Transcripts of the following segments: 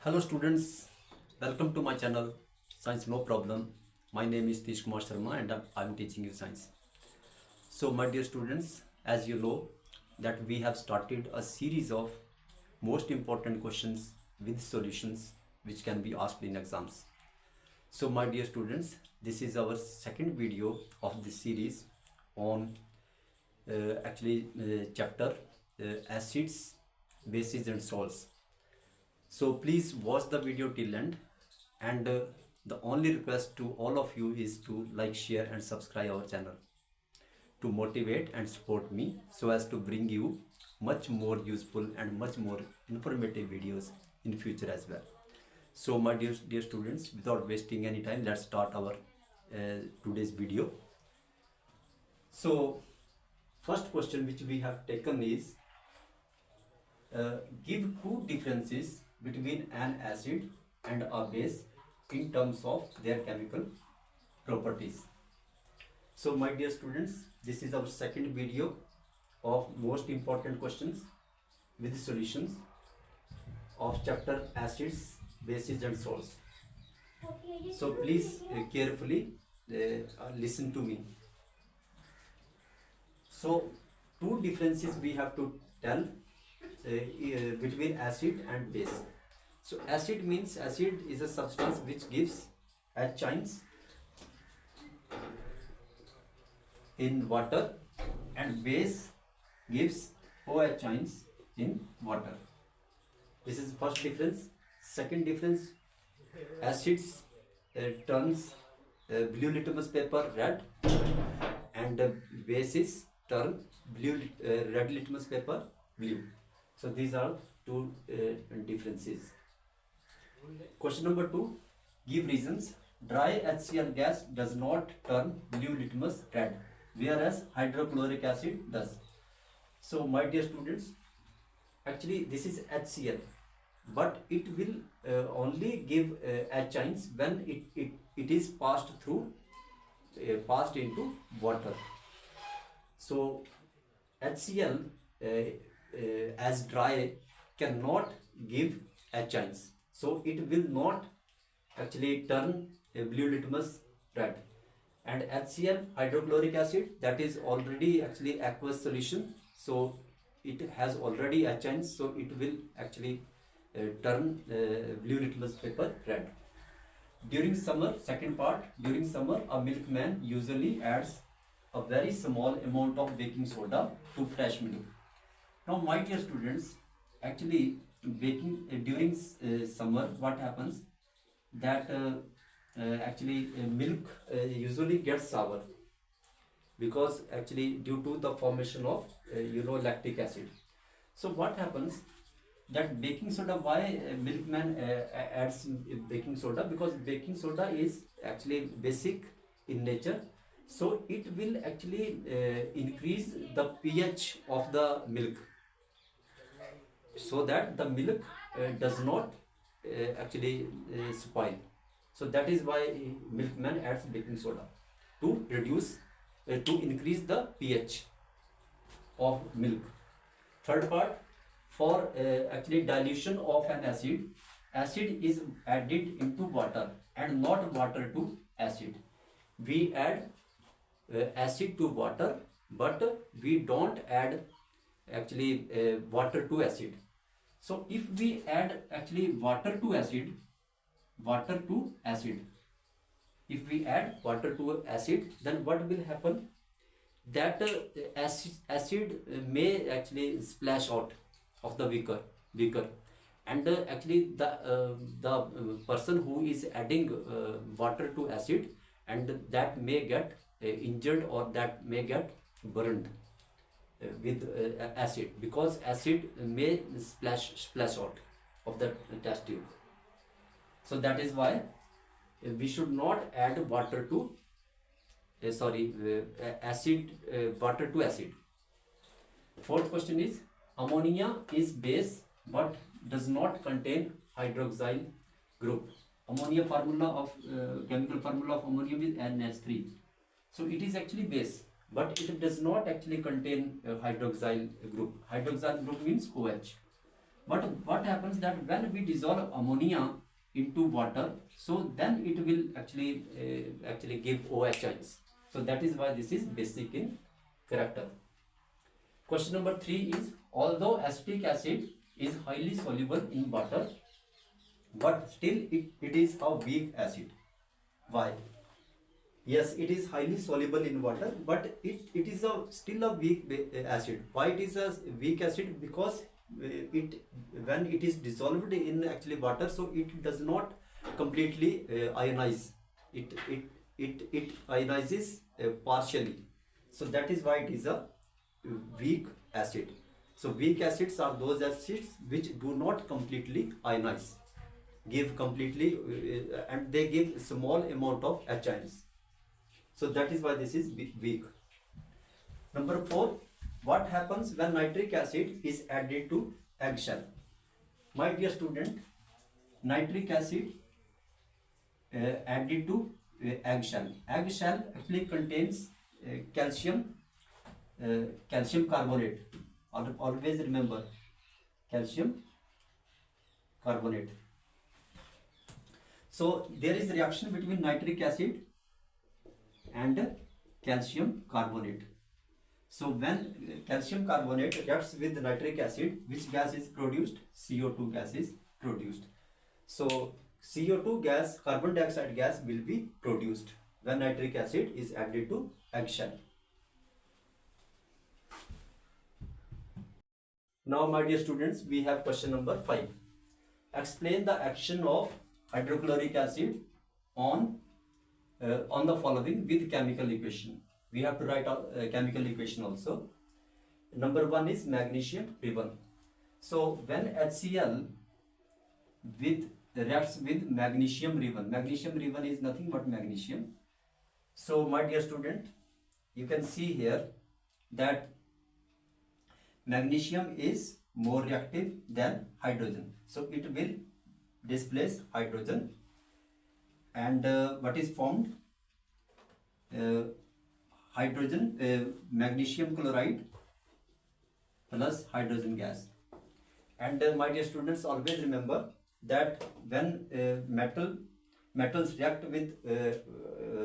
Hello students, welcome to my channel Science No Problem. My name is Tish Kumar Sharma and I'm teaching you science. So my dear students, as you know that we have started a series of most important questions with solutions which can be asked in exams. So my dear students, this is our second video of this series on chapter acids, bases and salts. So please watch the video till end, and the only request to all of you is to like, share and subscribe our channel to motivate and support me so as to bring you much more useful and much more informative videos in future as well. So my dear students, without wasting any time, let's start our today's video. So first question which we have taken is give two differences between an acid and a base in terms of their chemical properties. So my dear students, this is our second video of most important questions with solutions of chapter acids, bases and salts. So please carefully listen to me. So two differences we have to tell between acid and base. So acid means acid is a substance which gives H ions in water and base gives OH ions in water. This is first difference. Second difference, acids turns blue litmus paper red and bases turn red litmus paper blue. So these are two differences. Question number 2, give reasons. Dry HCl gas does not turn blue litmus red, whereas hydrochloric acid does. So my dear students, actually this is HCl, but it will only give H ions when it is passed into water. So HCl as dry cannot give H ions, so it will not actually turn a blue litmus red. And HCl, hydrochloric acid, that is already actually aqueous solution, so it has already H ions, so it will actually turn blue litmus paper red. During summer, second part, during summer a milkman usually adds a very small amount of baking soda to fresh milk. Now my dear students, actually baking during summer, what happens that milk usually gets sour because actually due to the formation of lactic acid. So what happens that baking soda, why milkman adds baking soda? Because baking soda is actually basic in nature, so it will actually increase the pH of the milk so that the milk does not spoil. So that is why milkman adds baking soda to increase the pH of milk. Third part, for actually dilution of an acid, acid is added into water and not water to acid. We add acid to water, but we don't add water to acid. So if we add water to acid, if we add water to acid, then what will happen? That acid may actually splash out of the beaker, and the person who is adding water to acid, and that may get injured or that may get burned with acid, because acid may splash out of the test tube. So that is why we should not add water to water to acid. Fourth question is, ammonia is base but does not contain hydroxyl group. Ammonia formula of chemical formula of ammonium is NH3. So it is actually base, but it does not actually contain hydroxyl group. Hydroxyl group means OH. But what happens that when we dissolve ammonia into water, so then it will actually give OH ions. So that is why this is basic in character. Question number 3 is, although acetic acid is highly soluble in water, but still it is a weak acid. Why? Yes, it is highly soluble in water, but it is still a weak acid. Why it is a weak acid? Because it when it is dissolved in actually water, so it does not completely ionize. It ionizes partially. So that is why it is a weak acid. So weak acids are those acids which do not completely ionize, give completely and they give small amount of H ions. So that is why this is weak. Number 4, what happens when nitric acid is added to eggshell? My dear student, nitric acid added to eggshell. Eggshell actually contains calcium carbonate. Always remember calcium carbonate. So there is reaction between nitric acid and calcium carbonate. So when calcium carbonate reacts with nitric acid, which gas is produced? CO2 gas is produced. So CO2 gas, carbon dioxide gas will be produced when nitric acid is added to eggshell. Now my dear students, we have question number 5. Explain the action of hydrochloric acid on the following with chemical equation. We have to write a chemical equation also. Number 1 is magnesium ribbon. So when HCl reacts with magnesium ribbon is nothing but magnesium. So my dear student, you can see here that magnesium is more reactive than hydrogen. So it will displace hydrogen. And what is formed? Magnesium chloride plus hydrogen gas. And my dear students, always remember that when metals react with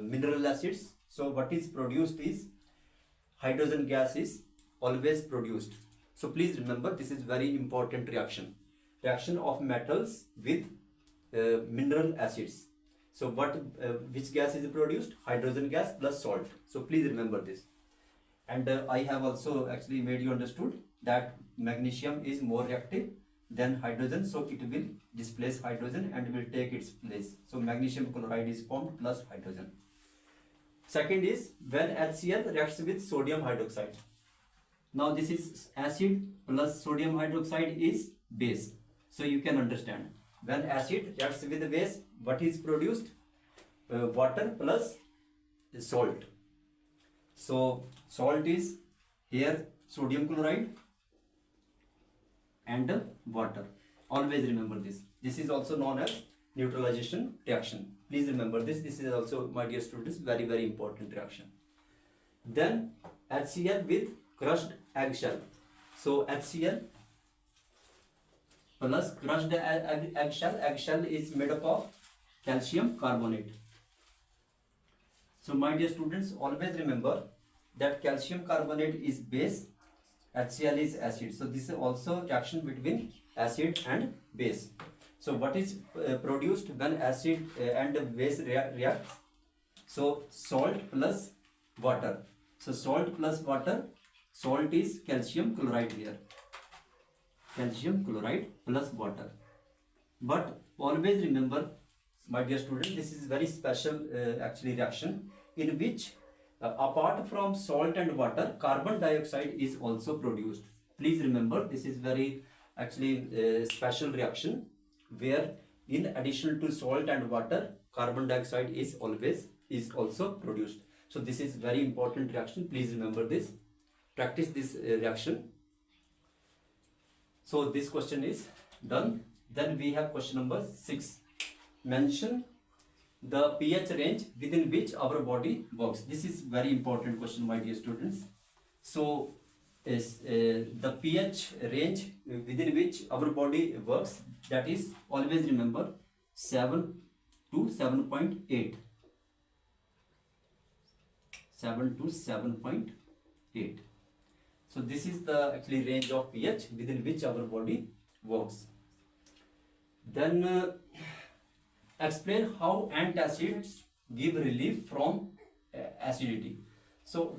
mineral acids, so what is produced is hydrogen gas is always produced. So please remember, this is very important reaction of metals with mineral acids. So which gas is produced? Hydrogen gas plus salt. So please remember this. And I have also actually made you understood that magnesium is more reactive than hydrogen, so it will displace hydrogen and will take its place. So magnesium chloride is formed plus hydrogen. Second is when HCl reacts with sodium hydroxide. Now this is acid plus sodium hydroxide is base. So you can understand, when acid reacts with the base, what is produced? Water plus salt. So salt is here sodium chloride and water. Always remember this. This is also known as neutralization reaction. Please remember this. This is also, my dear students, very very important reaction. Then HCl with crushed eggshell. So HCl plus crushed eggshell. Eggshell is made up of calcium carbonate. So my dear students, always remember that calcium carbonate is base, HCl is acid. So this is also reaction between acid and base. So what is produced when acid and base reacts? So salt plus water. So salt plus water. Salt is calcium chloride here. Calcium chloride plus water. But always remember, my dear student, this is very special actually reaction in which apart from salt and water, carbon dioxide is also produced. Please remember, this is very actually special reaction where in addition to salt and water, carbon dioxide is also produced. So this is very important reaction. Please remember this. Practice this reaction. So this question is done. Then we have question number 6. Mention the pH range within which our body works. This is very important question, my dear students. So is the pH range within which our body works, that is always remember 7 to 7.8. 7 to 7.8. So this is the actually range of pH within which our body works. Then explain how antacids give relief from acidity. So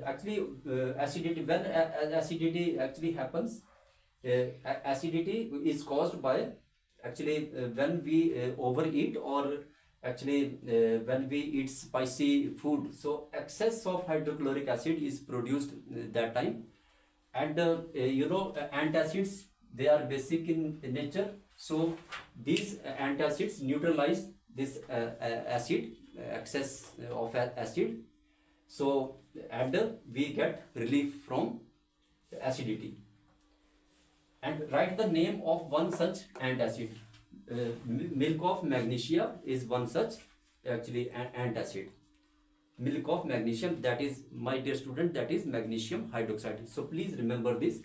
acidity, when acidity actually happens, acidity is caused by actually when we overeat, or actually when we eat spicy food. So excess of hydrochloric acid is produced that time. And antacids, they are basic in nature. So these antacids neutralize this acid, excess of acid. So and we get relief from acidity. And write the name of one such antacid. Milk of magnesia is one such actually antacid. Milk of magnesium, that is, my dear student, that is magnesium hydroxide. So please remember this.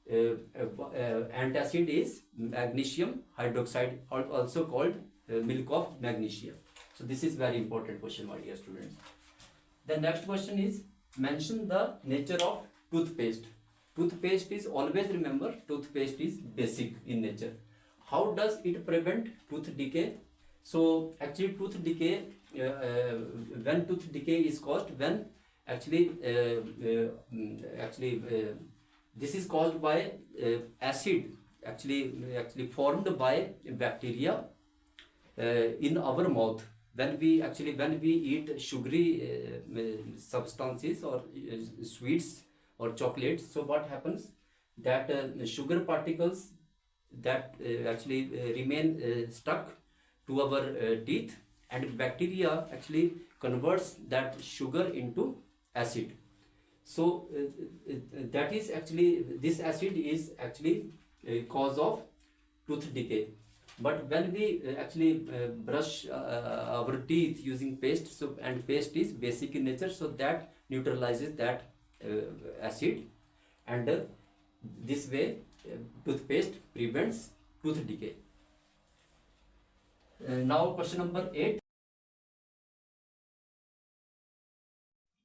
Antacid is magnesium hydroxide, also called milk of magnesia. So this is very important question, my dear students. The next question is, mention the nature of toothpaste. Toothpaste is, always remember, toothpaste is basic in nature. How does it prevent tooth decay? So actually tooth decay, when tooth decay is caused, when actually this is caused by acid actually formed by bacteria in our mouth. When we eat sugary substances or sweets or chocolates, so what happens, that sugar particles that remain stuck to our teeth, and bacteria actually converts that sugar into acid. So that is actually, this acid is actually a cause of tooth decay. But when we brush our teeth using paste, so, and paste is basic in nature, so that neutralizes that acid, and this way toothpaste prevents tooth decay. Now question number 8.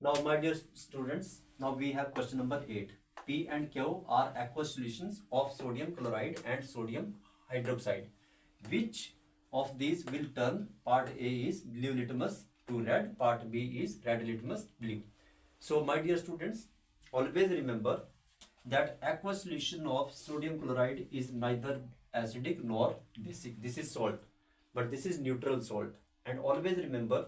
Now my dear students, now we have question number 8. P and Q are aqueous solutions of sodium chloride and sodium hydroxide. Which of these will turn? Part A is blue litmus to red, part B is red litmus blue. So my dear students, always remember that aqueous solution of sodium chloride is neither acidic nor basic. This is salt, but this is neutral salt. And always remember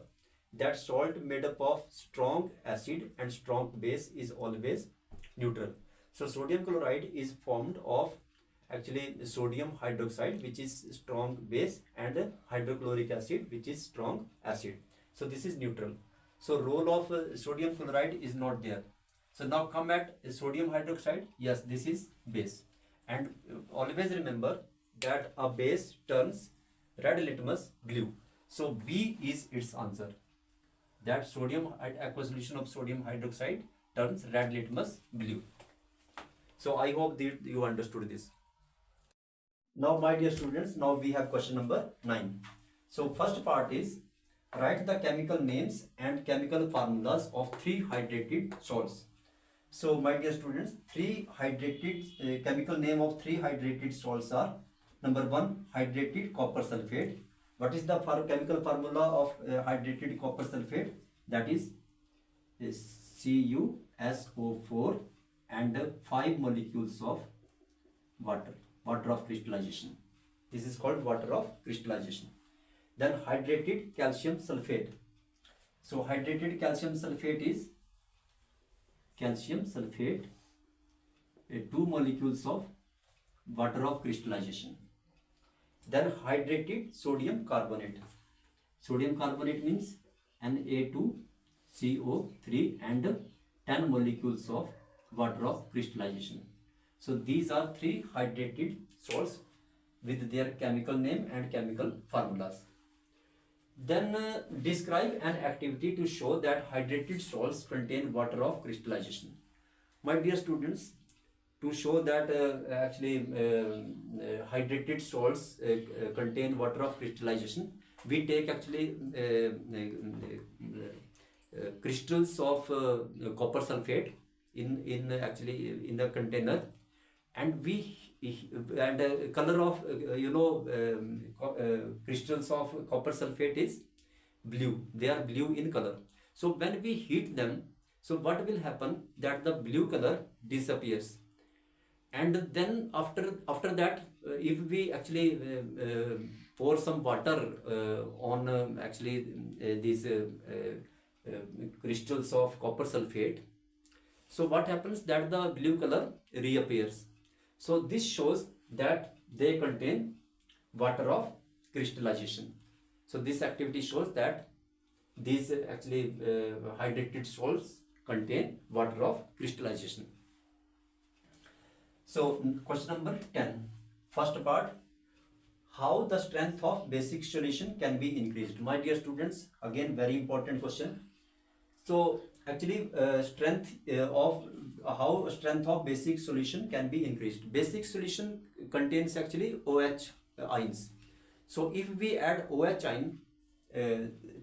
that salt made up of strong acid and strong base is always neutral. So sodium chloride is formed of actually sodium hydroxide, which is strong base, and hydrochloric acid, which is strong acid. So this is neutral. So role of sodium chloride is not there. So now come at sodium hydroxide. Yes, this is base. And always remember that a base turns red litmus blue. So B is its answer. That sodium, aqueous solution of sodium hydroxide turns red litmus blue. So I hope that you understood this. Now my dear students, now we have question number 9. So first part is, write the chemical names and chemical formulas of 3 hydrated salts. So my dear students, 3 hydrated chemical name of 3 hydrated salts are: number 1, hydrated copper sulfate. What is the chemical formula of hydrated copper sulfate? That is CuSO4 and 5 molecules of water of crystallization. This is called water of crystallization. Then hydrated calcium sulfate. So hydrated calcium sulfate is calcium sulfate, 2 molecules of water of crystallization. Then hydrated sodium carbonate. Sodium carbonate means Na2CO3 and 10 molecules of water of crystallization. So these are 3 hydrated salts with their chemical name and chemical formulas. Then describe an activity to show that hydrated salts contain water of crystallization. My dear students, to show that hydrated salts contain water of crystallization, we take crystals of copper sulfate in the container, and color of crystals of copper sulfate is blue. They are blue in color. So when we heat them, so what will happen, that the blue color disappears, and then after that, if we pour some water on these crystals of copper sulfate, so what happens, that the blue color reappears. So this shows that they contain water of crystallization. So this activity shows that these hydrated salts contain water of crystallization. So question number 10, first part, how the strength of basic solution can be increased. My dear students, again very important question. So strength of basic solution can be increased. Basic solution contains OH ions. So if we add OH ion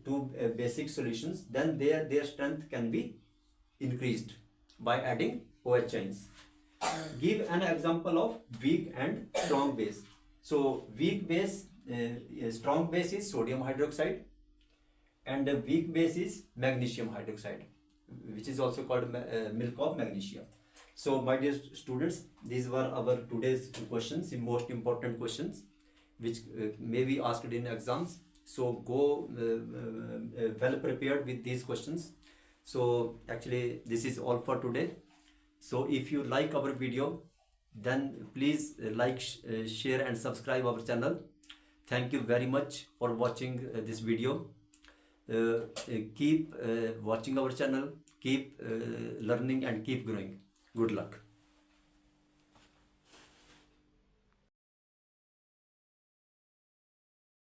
to basic solutions, then their strength can be increased by adding OH ions. Give an example of weak and strong base. So weak base, strong base is sodium hydroxide, and the weak base is magnesium hydroxide, which is also called milk of magnesia. So my dear students, these were our today's questions, the most important questions which may be asked in exams. So go well prepared with these questions. So this is all for today. So if you like our video, then please like, share and subscribe our channel. Thank you very much for watching this video. Keep watching our channel, keep learning and keep growing. Good luck.